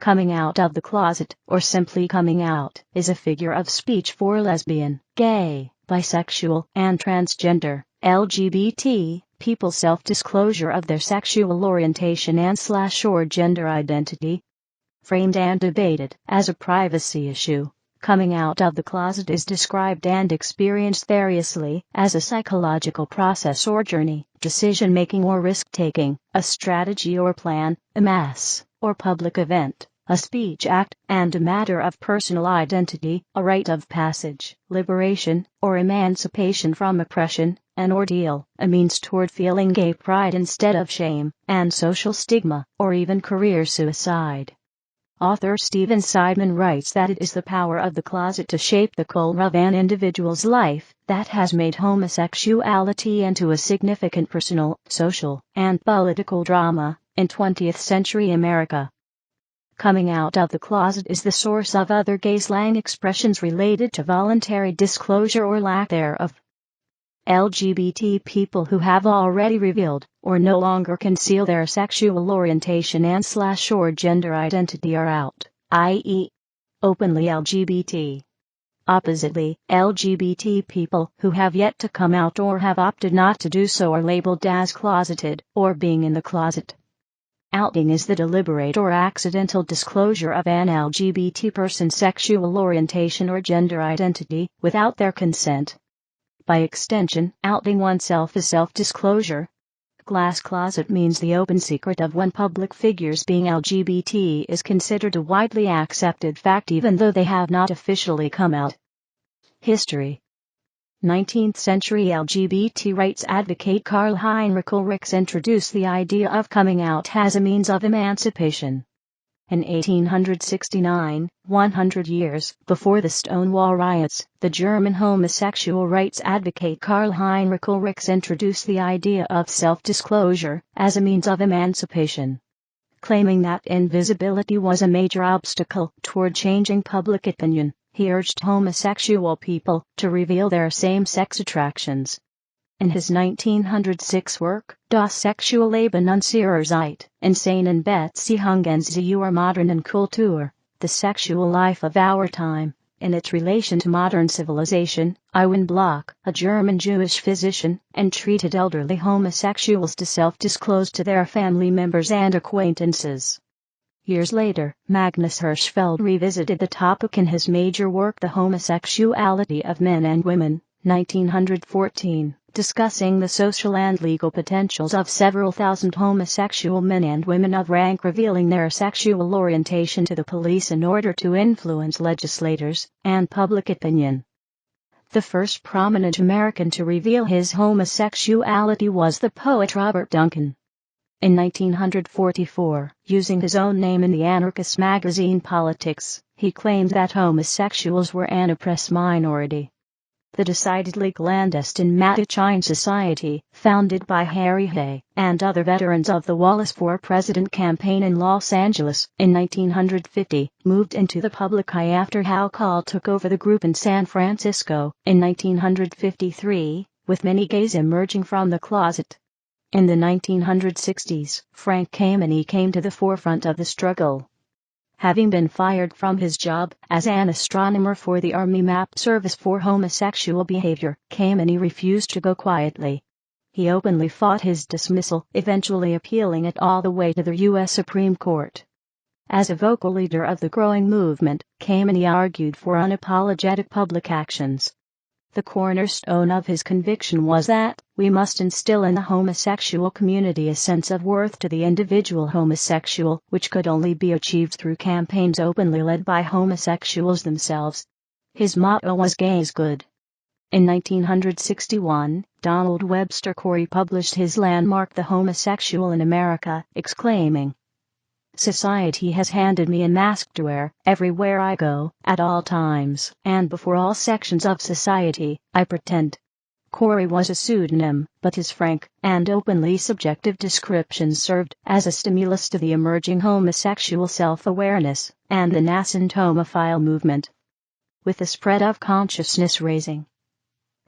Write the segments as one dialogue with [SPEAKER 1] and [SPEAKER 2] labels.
[SPEAKER 1] Coming out of the closet, or simply coming out, is a figure of speech for lesbian, gay, bisexual, and transgender, LGBT, people's self-disclosure of their sexual orientation and/or gender identity. Framed and debated as a privacy issue, coming out of the closet is described and experienced variously as a psychological process or journey, decision-making or risk-taking, a strategy or plan, a mass or public event, a speech act, and a matter of personal identity, a rite of passage, liberation, or emancipation from oppression, an ordeal, a means toward feeling gay pride instead of shame, and social stigma, or even career suicide. Author Stephen Seidman writes that it is the power of the closet to shape the color of an individual's life that has made homosexuality into a significant personal, social, and political drama in 20th century America. Coming out of the closet is the source of other gay slang expressions related to voluntary disclosure or lack thereof. LGBT people who have already revealed, or no longer conceal their sexual orientation and/or gender identity are out, i.e., openly LGBT. Oppositely, LGBT people who have yet to come out or have opted not to do so are labeled as closeted, or being in the closet. Outing is the deliberate or accidental disclosure of an LGBT person's sexual orientation or gender identity without their consent. By extension, outing oneself is self-disclosure. Glass closet means the open secret of when public figures being LGBT is considered a widely accepted fact even though they have not officially come out. History. 19th century LGBT rights advocate Karl Heinrich Ulrichs introduced the idea of coming out as a means of emancipation. In 1869, 100 years before the Stonewall Riots, the German homosexual rights advocate Karl Heinrich Ulrichs introduced the idea of self-disclosure as a means of emancipation. Claiming that invisibility was a major obstacle toward changing public opinion, he urged homosexual people to reveal their same-sex attractions. In his 1906 work, Das Sexualleben unserer Zeit, seinen, Beziehungen, modernen Kultur, The Sexual Life of Our Time, in its relation to modern civilization, Iwan Bloch, a German Jewish physician, entreated elderly homosexuals to self-disclose to their family members and acquaintances. Years later, Magnus Hirschfeld revisited the topic in his major work The Homosexuality of Men and Women, 1914. Discussing the social and legal potentials of several thousand homosexual men and women of rank revealing their sexual orientation to the police in order to influence legislators and public opinion. The first prominent American to reveal his homosexuality was the poet Robert Duncan. In 1944, using his own name in the anarchist magazine Politics, he claimed that homosexuals were an oppressed minority. The decidedly clandestine Matachine Society, founded by Harry Hay and other veterans of the Wallace for President campaign in Los Angeles in 1950, moved into the public eye after Hal Call took over the group in San Francisco in 1953, with many gays emerging from the closet. In the 1960s, Frank Kameny came to the forefront of the struggle. Having been fired from his job as an astronomer for the Army Map Service for homosexual behavior, Kameny refused to go quietly. He openly fought his dismissal, eventually appealing it all the way to the U.S. Supreme Court. As a vocal leader of the growing movement, Kameny argued for unapologetic public actions. The cornerstone of his conviction was that we must instill in the homosexual community a sense of worth to the individual homosexual, which could only be achieved through campaigns openly led by homosexuals themselves. His motto was "Gay is good." In 1961, Donald Webster Corey published his landmark The Homosexual in America, exclaiming, "Society has handed me a mask to wear, everywhere I go, at all times, and before all sections of society, I pretend." Corey was a pseudonym, but his frank and openly subjective descriptions served as a stimulus to the emerging homosexual self-awareness and the nascent homophile movement. With the spread of consciousness-raising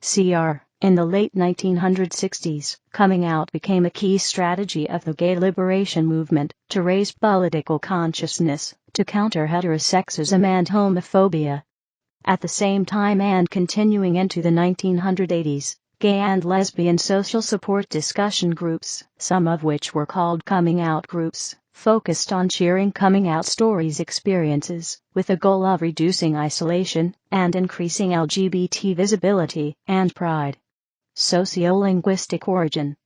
[SPEAKER 1] Cr. In the late 1960s, coming out became a key strategy of the gay liberation movement to raise political consciousness, to counter heterosexism and homophobia. At the same time and continuing into the 1980s, gay and lesbian social support discussion groups, some of which were called coming out groups, focused on sharing coming out stories experiences, with the goal of reducing isolation and increasing LGBT visibility and pride. Sociolinguistic origin.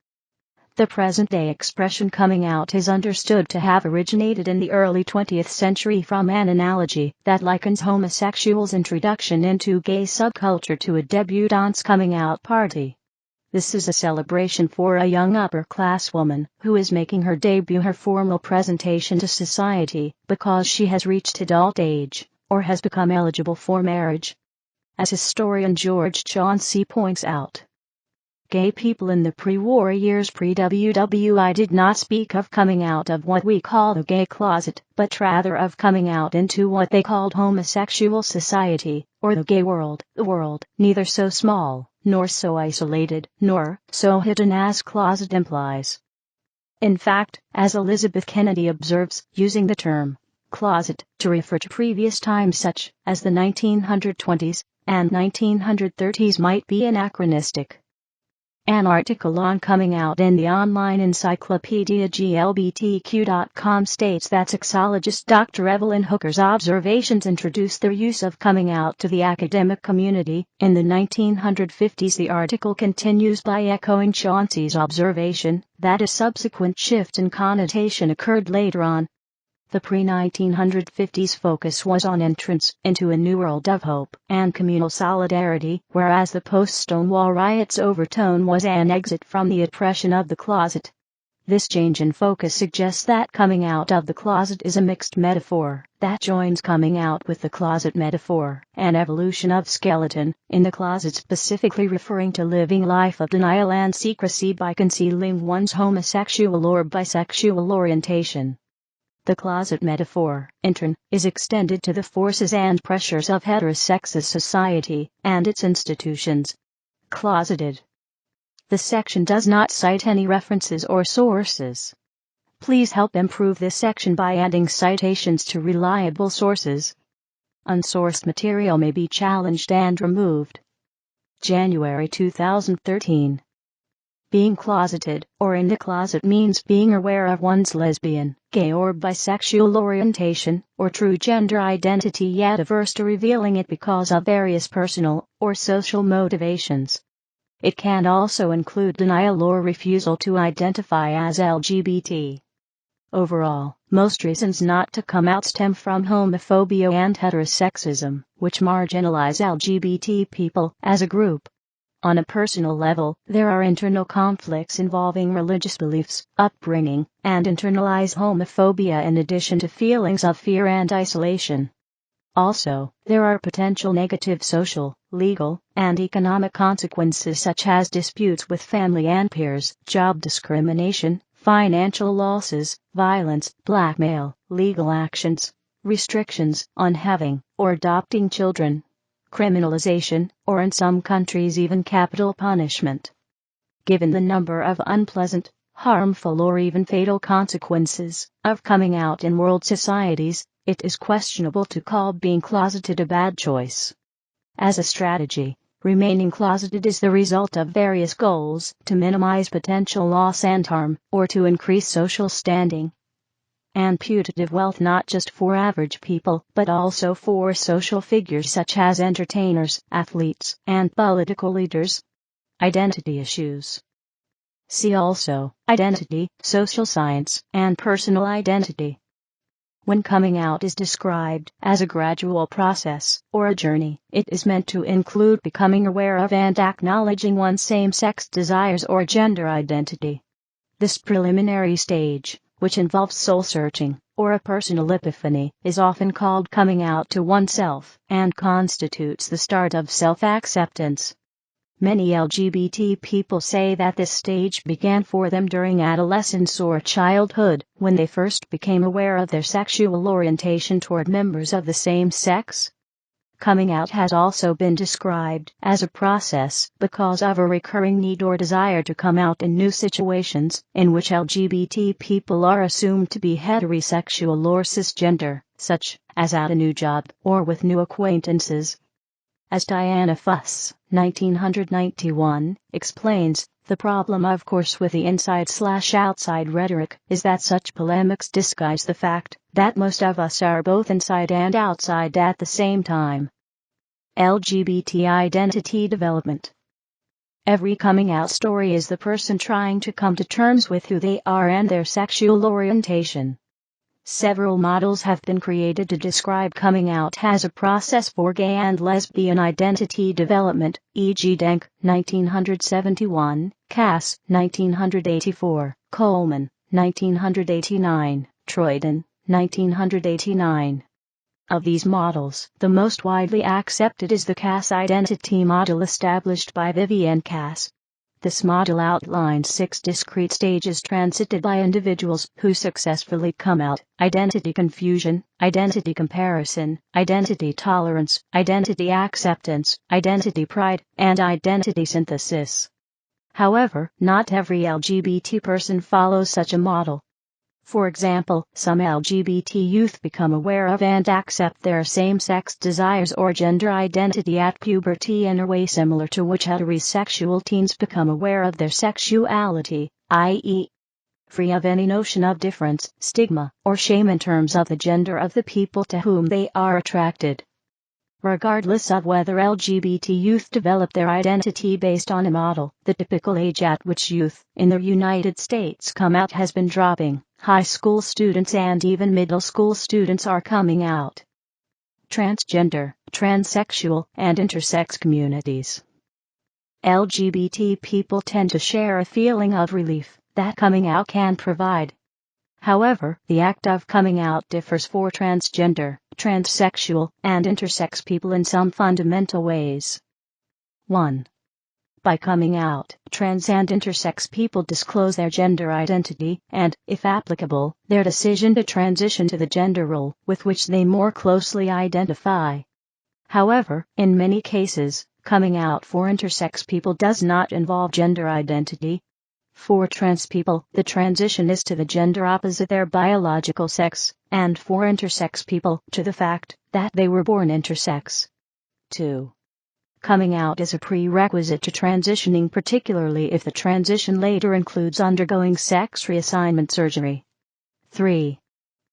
[SPEAKER 1] The present-day expression coming out is understood to have originated in the early 20th century from an analogy that likens homosexuals' introduction into gay subculture to a debutante's coming out party. This is a celebration for a young upper-class woman who is making her debut, her formal presentation to society, because she has reached adult age, or has become eligible for marriage. As historian George Chauncey points out, gay people in the pre-war years pre-WWI did not speak of coming out of what we call the gay closet, but rather of coming out into what they called homosexual society, or the gay world, the world, neither so small, nor so isolated, nor so hidden as closet implies. In fact, as Elizabeth Kennedy observes, using the term closet to refer to previous times such as the 1920s and 1930s might be anachronistic. An article on coming out in the online encyclopedia glbtq.com states that sexologist Dr. Evelyn Hooker's observations introduced the use of coming out to the academic community in the 1950s. The article continues by echoing Chauncey's observation that a subsequent shift in connotation occurred later on. The pre-1950s focus was on entrance into a new world of hope and communal solidarity, whereas the post-Stonewall Riots overtone was an exit from the oppression of the closet. This change in focus suggests that coming out of the closet is a mixed metaphor that joins coming out with the closet metaphor, an evolution of skeleton in the closet, specifically referring to living life of denial and secrecy by concealing one's homosexual or bisexual orientation. The closet metaphor, in turn, is extended to the forces and pressures of heterosexist society and its institutions. Closeted. The section does not cite any references or sources. Please help improve this section by adding citations to reliable sources. Unsourced material may be challenged and removed. January 2013. Being closeted, or in the closet, means being aware of one's lesbian, gay or bisexual orientation, or true gender identity, yet averse to revealing it because of various personal or social motivations. It can also include denial or refusal to identify as LGBT. Overall, most reasons not to come out stem from homophobia and heterosexism, which marginalize LGBT people as a group. On a personal level, there are internal conflicts involving religious beliefs, upbringing, and internalized homophobia in addition to feelings of fear and isolation. Also, there are potential negative social, legal, and economic consequences such as disputes with family and peers, job discrimination, financial losses, violence, blackmail, legal actions, restrictions on having or adopting children, criminalization, or in some countries even capital punishment. Given the number of unpleasant, harmful or even fatal consequences of coming out in world societies, it is questionable to call being closeted a bad choice. As a strategy, remaining closeted is the result of various goals to minimize potential loss and harm, or to increase social standing and putative wealth, not just for average people but also for social figures such as entertainers, athletes, and political leaders. Identity issues. See also, identity, social science, and personal identity. When coming out is described as a gradual process or a journey, it is meant to include becoming aware of and acknowledging one's same-sex desires or gender identity. This preliminary stage, which involves soul-searching, or a personal epiphany, is often called coming out to oneself, and constitutes the start of self-acceptance. Many LGBT people say that this stage began for them during adolescence or childhood, when they first became aware of their sexual orientation toward members of the same sex. coming out has also been described as a process because of a recurring need or desire to come out in new situations in which LGBT people are assumed to be heterosexual or cisgender, such as at a new job or with new acquaintances. As Diana Fuss, 1991, explains, the problem of course with the inside/outside rhetoric is that such polemics disguise the fact that most of us are both inside and outside at the same time. LGBT identity development. Every coming out story is the person trying to come to terms with who they are and their sexual orientation. Several models have been created to describe coming out as a process for gay and lesbian identity development, e.g. Denk, 1971, Cass, 1984, Coleman, 1989, Troyden, 1989. Of these models, the most widely accepted is the Cass identity model established by Vivienne Cass. This model outlines 6 discrete stages transited by individuals who successfully come out: identity confusion, identity comparison, identity tolerance, identity acceptance, identity pride, and identity synthesis. However, not every LGBT person follows such a model. For example, some LGBT youth become aware of and accept their same-sex desires or gender identity at puberty in a way similar to which heterosexual teens become aware of their sexuality, i.e., free of any notion of difference, stigma, or shame in terms of the gender of the people to whom they are attracted. Regardless of whether LGBT youth develop their identity based on a model, the typical age at which youth in the United States come out has been dropping. High school students and even middle school students are coming out. Transgender, transsexual, and intersex communities. LGBT people tend to share a feeling of relief that coming out can provide. However, the act of coming out differs for transgender, transsexual, and intersex people in some fundamental ways. 1. By coming out, trans and intersex people disclose their gender identity and, if applicable, their decision to transition to the gender role with which they more closely identify. However, in many cases, coming out for intersex people does not involve gender identity. For trans people, the transition is to the gender opposite their biological sex, and for intersex people, to the fact that they were born intersex. 2. Coming out is a prerequisite to transitioning, particularly if the transition later includes undergoing sex reassignment surgery. 3.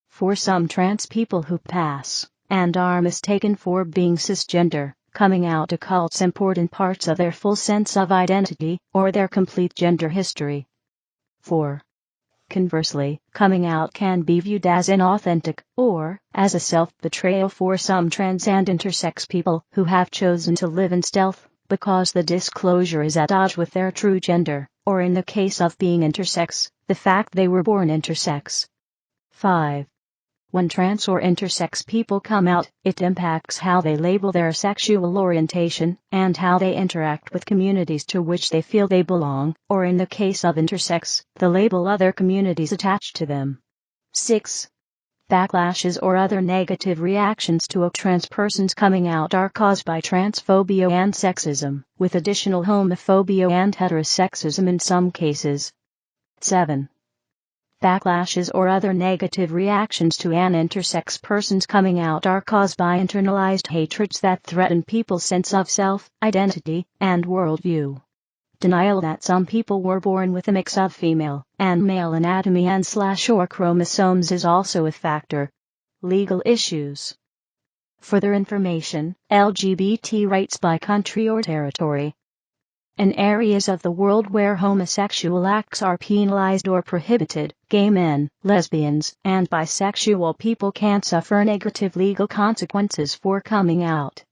[SPEAKER 1] For some trans people who pass and are mistaken for being cisgender, coming out occults important parts of their full sense of identity or their complete gender history. 4. Conversely, coming out can be viewed as inauthentic or as a self-betrayal for some trans and intersex people who have chosen to live in stealth because the disclosure is at odds with their true gender, or in the case of being intersex, the fact they were born intersex. 5. When trans or intersex people come out, it impacts how they label their sexual orientation and how they interact with communities to which they feel they belong, or in the case of intersex, the label other communities attach to them. 6. Backlashes or other negative reactions to a trans person's coming out are caused by transphobia and sexism, with additional homophobia and heterosexism in some cases. 7. Backlashes or other negative reactions to an intersex person's coming out are caused by internalized hatreds that threaten people's sense of self, identity, and worldview. Denial that some people were born with a mix of female and male anatomy and/or chromosomes is also a factor. Legal issues. Further information, LGBT rights by country or territory. In areas of the world where homosexual acts are penalized or prohibited, gay men, lesbians, and bisexual people can suffer negative legal consequences for coming out.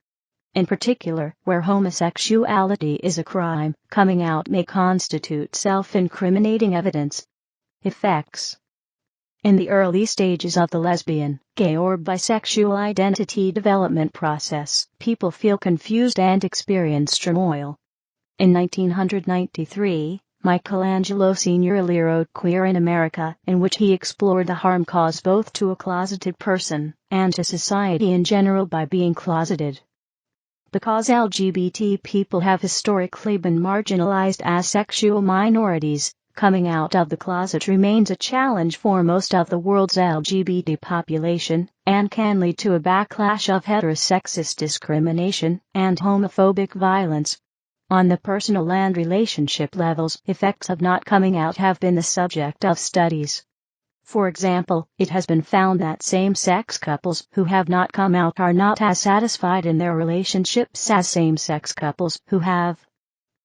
[SPEAKER 1] In particular, where homosexuality is a crime, coming out may constitute self-incriminating evidence. Effects. In the early stages of the lesbian, gay or bisexual identity development process, people feel confused and experience turmoil. In 1993, Michelangelo Signorile wrote Queer in America, in which he explored the harm caused both to a closeted person and to society in general by being closeted. Because LGBT people have historically been marginalized as sexual minorities, coming out of the closet remains a challenge for most of the world's LGBT population, and can lead to a backlash of heterosexist discrimination and homophobic violence. On the personal and relationship levels, effects of not coming out have been the subject of studies. For example, it has been found that same-sex couples who have not come out are not as satisfied in their relationships as same-sex couples who have.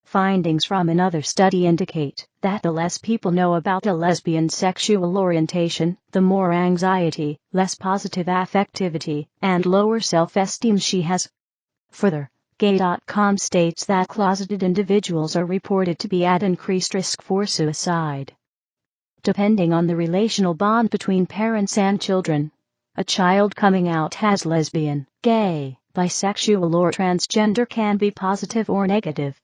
[SPEAKER 1] Findings from another study indicate that the less people know about a lesbian's sexual orientation, the more anxiety, less positive affectivity, and lower self-esteem she has. Further, Gay.com states that closeted individuals are reported to be at increased risk for suicide. Depending on the relational bond between parents and children, a child coming out as lesbian, gay, bisexual or transgender can be positive or negative.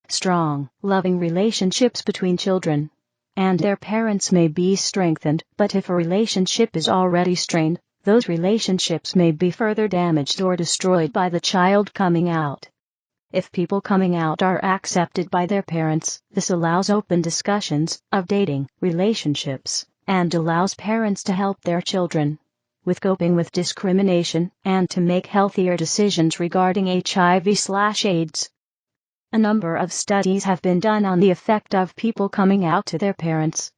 [SPEAKER 1] Strong, loving relationships between children and their parents may be strengthened, but if a relationship is already strained, those relationships may be further damaged or destroyed by the child coming out. If people coming out are accepted by their parents, this allows open discussions of dating, relationships, and allows parents to help their children with coping with discrimination and to make healthier decisions regarding HIV/AIDS. A number of studies have been done on the effect of people coming out to their parents.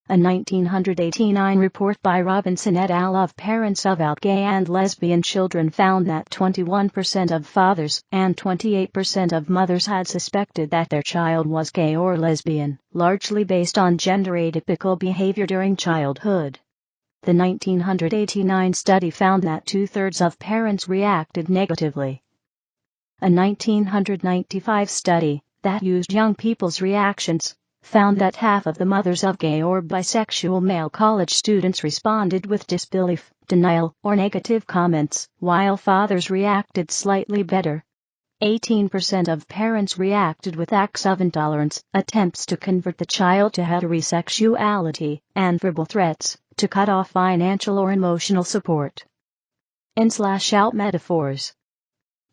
[SPEAKER 1] A 1989 report by Robinson et al. Of parents of out gay and lesbian children found that 21% of fathers and 28% of mothers had suspected that their child was gay or lesbian, largely based on gender-atypical behavior during childhood. The 1989 study found that 2/3 of parents reacted negatively. A 1995 study that used young people's reactions found that half of the mothers of gay or bisexual male college students responded with disbelief, denial, or negative comments, while fathers reacted slightly better. 18% of parents reacted with acts of intolerance, attempts to convert the child to heterosexuality, and verbal threats to cut off financial or emotional support. In/out metaphors.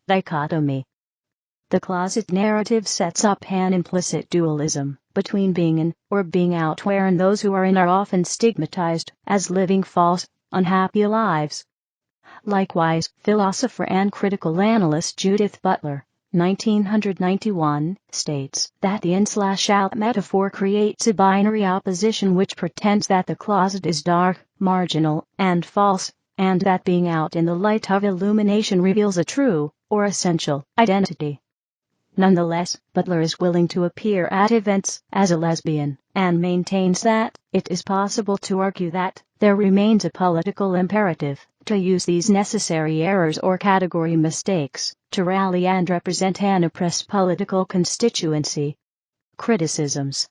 [SPEAKER 1] Dichotomy. The closet narrative sets up an implicit dualism between being in or being out, wherein those who are in are often stigmatized as living false, unhappy lives. Likewise, philosopher and critical analyst Judith Butler, 1991, states that the in/out metaphor creates a binary opposition which pretends that the closet is dark, marginal, and false, and that being out in the light of illumination reveals a true, or essential, identity. Nonetheless, Butler is willing to appear at events as a lesbian, and maintains that it is possible to argue that there remains a political imperative to use these necessary errors or category mistakes to rally and represent an oppressed political constituency. Criticisms.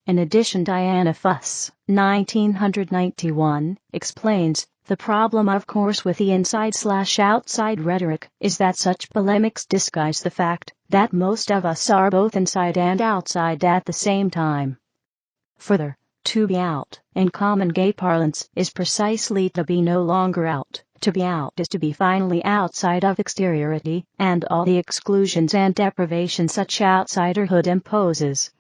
[SPEAKER 1] In addition, Diana Fuss, 1991, explains, the problem of course with the inside/outside rhetoric is that such polemics disguise the fact that most of us are both inside and outside at the same time. Further, to be out, in common gay parlance, is precisely to be no longer out. To be out is to be finally outside of exteriority and all the exclusions and deprivations such outsiderhood imposes.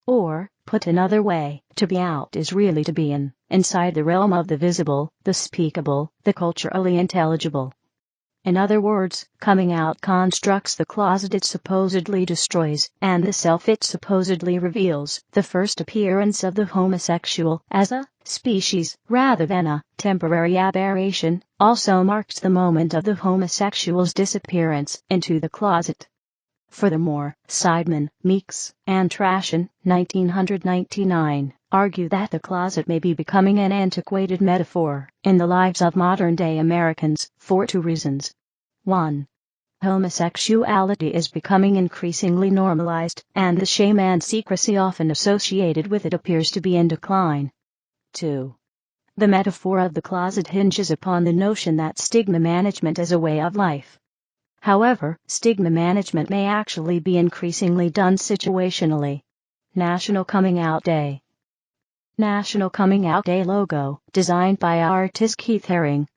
[SPEAKER 1] Or, put another way, to be out is really to be inside the realm of the visible, the speakable, the culturally intelligible. In other words, coming out constructs the closet it supposedly destroys, and the self it supposedly reveals. The first appearance of the homosexual as a species, rather than a temporary aberration, also marks the moment of the homosexual's disappearance into the closet. Furthermore, Seidman, Meeks, and Trashen, 1999, argue that the closet may be becoming an antiquated metaphor in the lives of modern-day Americans, for two reasons. 1. Homosexuality is becoming increasingly normalized, and the shame and secrecy often associated with it appears to be in decline. 2. The metaphor of the closet hinges upon the notion that stigma management is a way of life. However, stigma management may actually be increasingly done situationally. National Coming Out Day. National Coming Out Day logo, designed by artist Keith Haring.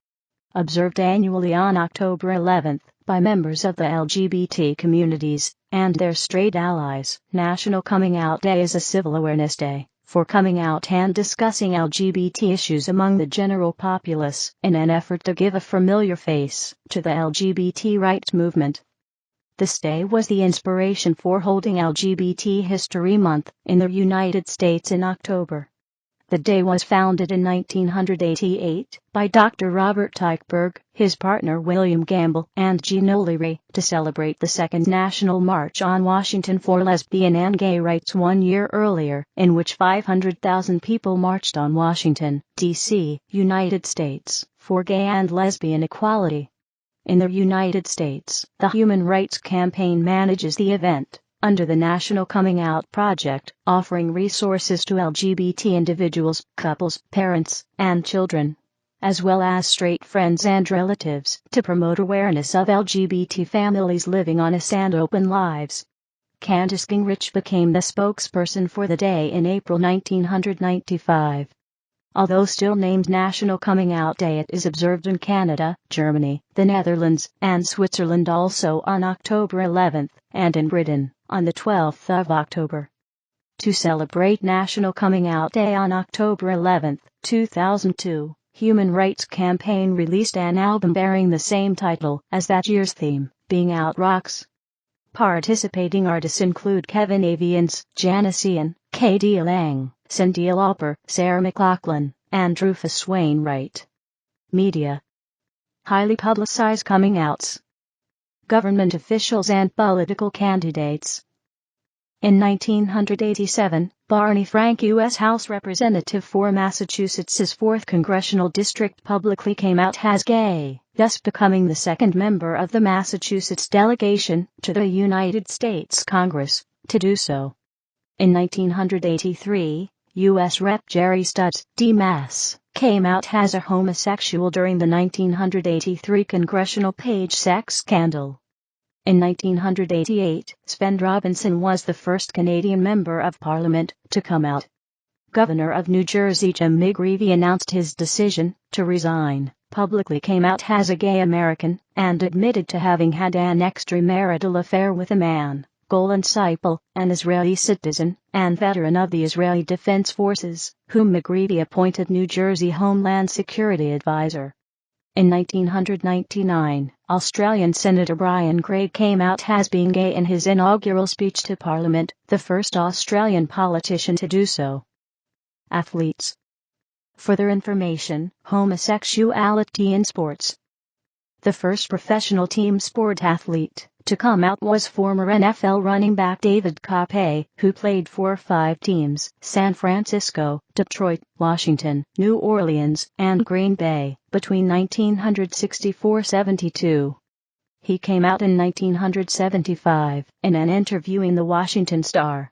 [SPEAKER 1] Observed annually on October 11, by members of the LGBT communities and their straight allies. National Coming Out Day is a civil awareness day for coming out and discussing LGBT issues among the general populace in an effort to give a familiar face to the LGBT rights movement. This day was the inspiration for holding LGBT History Month in the United States in October. The day was founded in 1988 by Dr. Robert Teichberg, his partner William Gamble, and Jean O'Leary to celebrate the Second National March on Washington for Lesbian and Gay Rights 1 year earlier, in which 500,000 people marched on Washington, D.C., United States, for gay and lesbian equality. In the United States, the Human Rights Campaign manages the event under the National Coming Out Project, offering resources to LGBT individuals, couples, parents, and children, as well as straight friends and relatives, to promote awareness of LGBT families living honest and open lives. Candace Gingrich became the spokesperson for the day in April 1995. Although still named National Coming Out Day, it is observed in Canada, Germany, the Netherlands, and Switzerland also on October 11th, and in Britain on the 12th of October. To celebrate National Coming Out Day on October 11, 2002, Human Rights Campaign released an album bearing the same title as that year's theme, Being Out Rocks. Participating artists include Kevin Avians, Janice Ian, K.D. Lang, Cyndi Lauper, Sarah McLachlan, and Rufus Wainwright. Media. Highly publicized coming outs. Government officials and political candidates. In 1987, Barney Frank, U.S. House Representative for Massachusetts' 4th Congressional District, publicly came out as gay, thus becoming the second member of the Massachusetts delegation to the United States Congress to do so. In 1983, U.S. Rep. Jerry Stubbs, D-Mass, came out as a homosexual during the 1983 congressional page sex scandal. In 1988, Sven Robinson was the first Canadian member of Parliament to come out. Governor of New Jersey Jim McGreevey announced his decision to resign, publicly came out as a gay American, and admitted to having had an extramarital affair with a man, Golan Seipel, an Israeli citizen and veteran of the Israeli Defense Forces, whom McGreevey appointed New Jersey Homeland Security Advisor. In 1999, Australian Senator Brian Craig came out as being gay in his inaugural speech to Parliament, the first Australian politician to do so. Athletes. Further information: homosexuality in sports. The first professional team sport athlete to come out was former NFL running back David Koppe, who played for 5 teams: San Francisco, Detroit, Washington, New Orleans, and Green Bay, between 1964-72. He came out in 1975 in an interview in the Washington Star.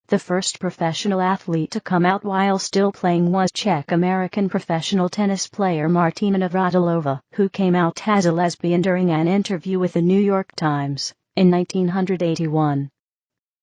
[SPEAKER 1] The first professional athlete to come out while still playing was Czech-American professional tennis player Martina Navratilova, who came out as a lesbian during an interview with the New York Times in 1981.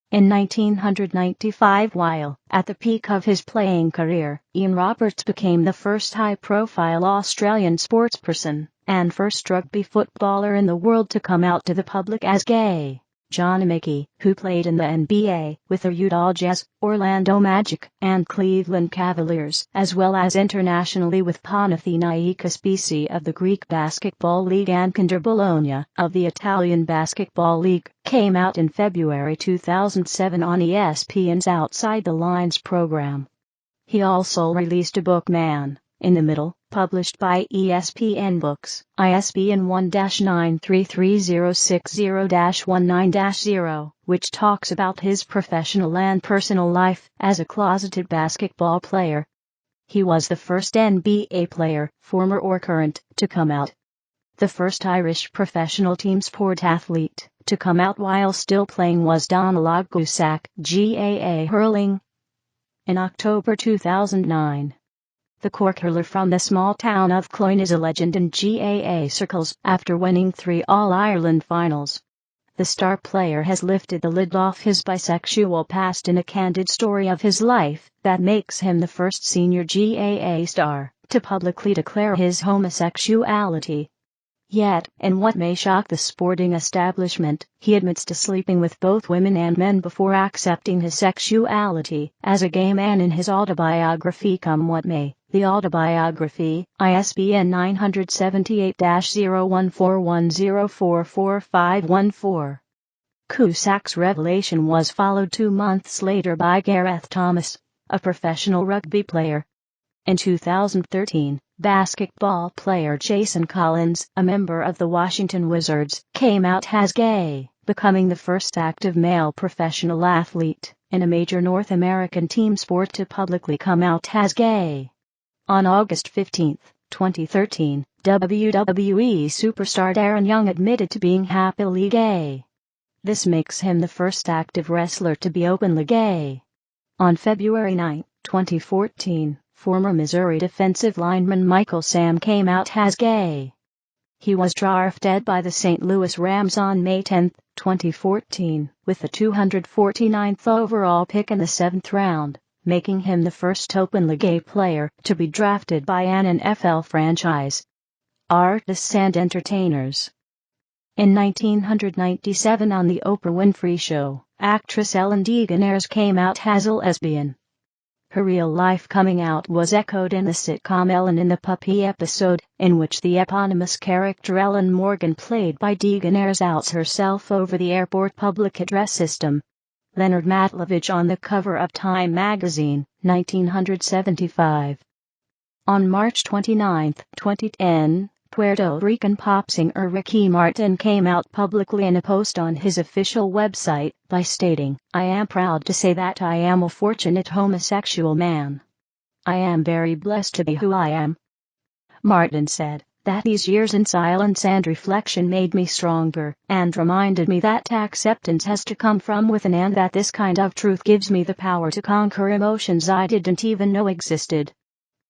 [SPEAKER 1] In 1995, while at the peak of his playing career, Ian Roberts became the first high-profile Australian sportsperson and first rugby footballer in the world to come out to the public as gay. John Mickey, who played in the NBA with the Utah Jazz, Orlando Magic, and Cleveland Cavaliers, as well as internationally with Panathinaikos BC of the Greek Basketball League and Kinder Bologna of the Italian Basketball League, came out in February 2007 on ESPN's Outside the Lines program. He also released a book, Man in the Middle, published by ESPN Books, ISBN 1-933060-19-0, which talks about his professional and personal life as a closeted basketball player. He was the first NBA player, former or current, to come out. The first Irish professional team sport athlete to come out while still playing was Donald Gusak, GAA hurling. In October 2009, the cork hurler from the small town of Cloyne is a legend in GAA circles after winning 3 All-Ireland finals. The star player has lifted the lid off his bisexual past in a candid story of his life that makes him the first senior GAA star to publicly declare his homosexuality. Yet, in what may shock the sporting establishment, he admits to sleeping with both women and men before accepting his sexuality as a gay man in his autobiography Come What May. The autobiography, ISBN 978-0141044514. Cusac's revelation was followed 2 months later by Gareth Thomas, a professional rugby player. In 2013, basketball player Jason Collins, a member of the Washington Wizards, came out as gay, becoming the first active male professional athlete in a major North American team sport to publicly come out as gay. On August 15, 2013, WWE superstar Darren Young admitted to being happily gay. This makes him the first active wrestler to be openly gay. On February 9, 2014, former Missouri defensive lineman Michael Sam came out as gay. He was drafted by the St. Louis Rams on May 10, 2014, with the 249th overall pick in the 7th round, making him the first openly gay player to be drafted by an NFL franchise. Artists and entertainers. In 1997 on The Oprah Winfrey Show, actress Ellen DeGeneres came out as a lesbian. Her real-life coming out was echoed in the sitcom Ellen in the Puppy episode, in which the eponymous character Ellen Morgan played by DeGeneres outs herself over the airport public address system. Leonard Matlovich on the cover of Time magazine, 1975. On March 29, 2010, Puerto Rican pop singer Ricky Martin came out publicly in a post on his official website by stating, "I am proud to say that I am a fortunate homosexual man. I am very blessed to be who I am." Martin said that these years in silence and reflection made me stronger and reminded me that acceptance has to come from within and that this kind of truth gives me the power to conquer emotions I didn't even know existed.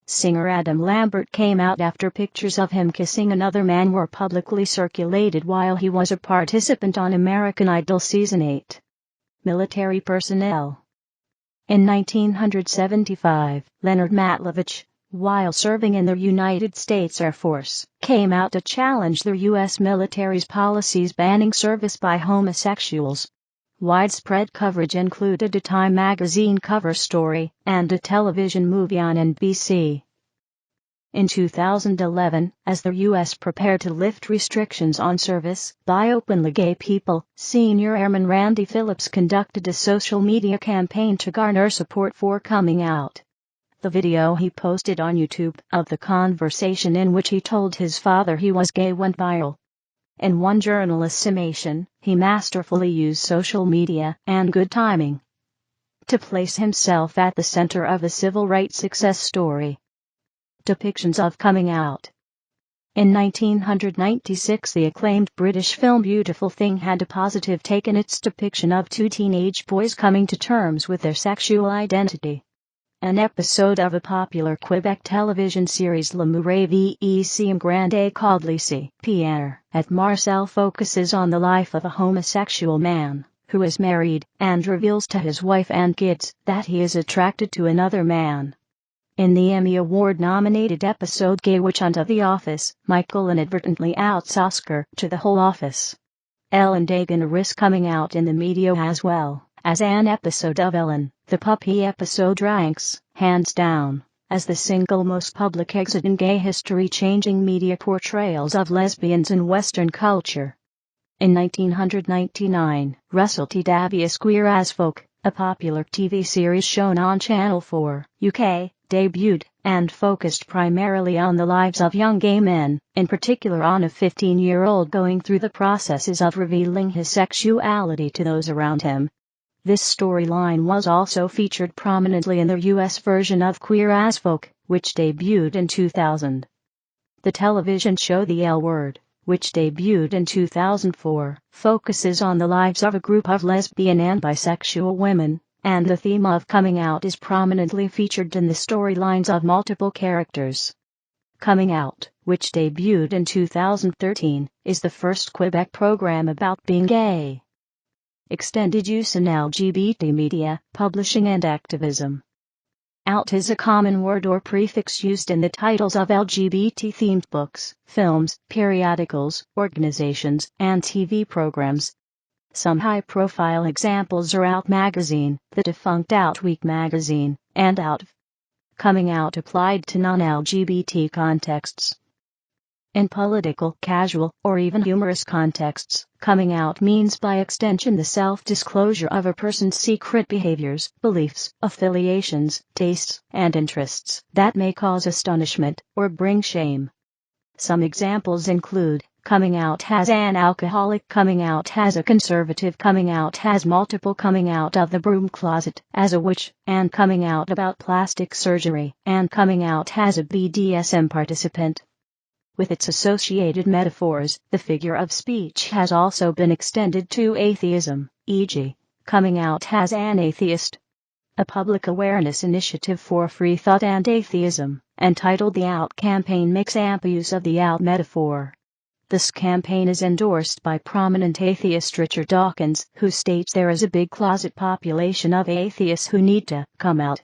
[SPEAKER 1] Singer Adam Lambert came out after pictures of him kissing another man were publicly circulated while he was a participant on American Idol Season 8. Military personnel. In 1975, Leonard Matlovich, while serving in the United States Air Force, came out to challenge the U.S. military's policies banning service by homosexuals. Widespread coverage included a Time magazine cover story and a television movie on NBC. In 2011, as the U.S. prepared to lift restrictions on service by openly gay people, Senior Airman Randy Phillips conducted a social media campaign to garner support for coming out. The video he posted on YouTube of the conversation in which he told his father he was gay went viral. In one journalist's summation, he masterfully used social media and good timing to place himself at the center of a civil rights success story. Depictions of coming out. In 1996, the acclaimed British film Beautiful Thing had a positive take in its depiction of 2 teenage boys coming to terms with their sexual identity. An episode of a popular Quebec television series L'amour vec grande called Lycée Pierre at Marcel focuses on the life of a homosexual man who is married and reveals to his wife and kids that he is attracted to another man. In the Emmy Award-nominated episode Gay Witch Hunt of The Office, Michael inadvertently outs Oscar to the whole office. Ellen DeGeneres coming out in the media as well as an episode of Ellen, the Puppy episode ranks, hands down, as the single most public exit in gay history, changing media portrayals of lesbians in Western culture. In 1999, Russell T Davies' Queer as Folk, a popular TV series shown on Channel 4, UK, debuted and focused primarily on the lives of young gay men, in particular on a 15-year-old going through the processes of revealing his sexuality to those around him. This storyline was also featured prominently in the US version of Queer as Folk, which debuted in 2000. The television show The L Word, which debuted in 2004, focuses on the lives of a group of lesbian and bisexual women, and the theme of coming out is prominently featured in the storylines of multiple characters. Coming Out, which debuted in 2013, is the first Quebec program about being gay. Extended use in LGBT media, publishing and activism. Out is a common word or prefix used in the titles of LGBT-themed books, films, periodicals, organizations, and TV programs. Some high-profile examples are Out Magazine, the defunct Out Week magazine, and Out. Coming out applied to non-LGBT contexts. In political, casual, or even humorous contexts, coming out means by extension the self-disclosure of a person's secret behaviors, beliefs, affiliations, tastes, and interests that may cause astonishment or bring shame. Some examples include coming out as an alcoholic, coming out as a conservative, coming out as multiple, coming out of the broom closet as a witch, and coming out about plastic surgery, and coming out as a BDSM participant. With its associated metaphors, the figure of speech has also been extended to atheism, e.g., coming out as an atheist. A public awareness initiative for free thought and atheism, entitled the Out Campaign, makes ample use of the out metaphor. This campaign is endorsed by prominent atheist Richard Dawkins, who states there is a big closet population of atheists who need to come out.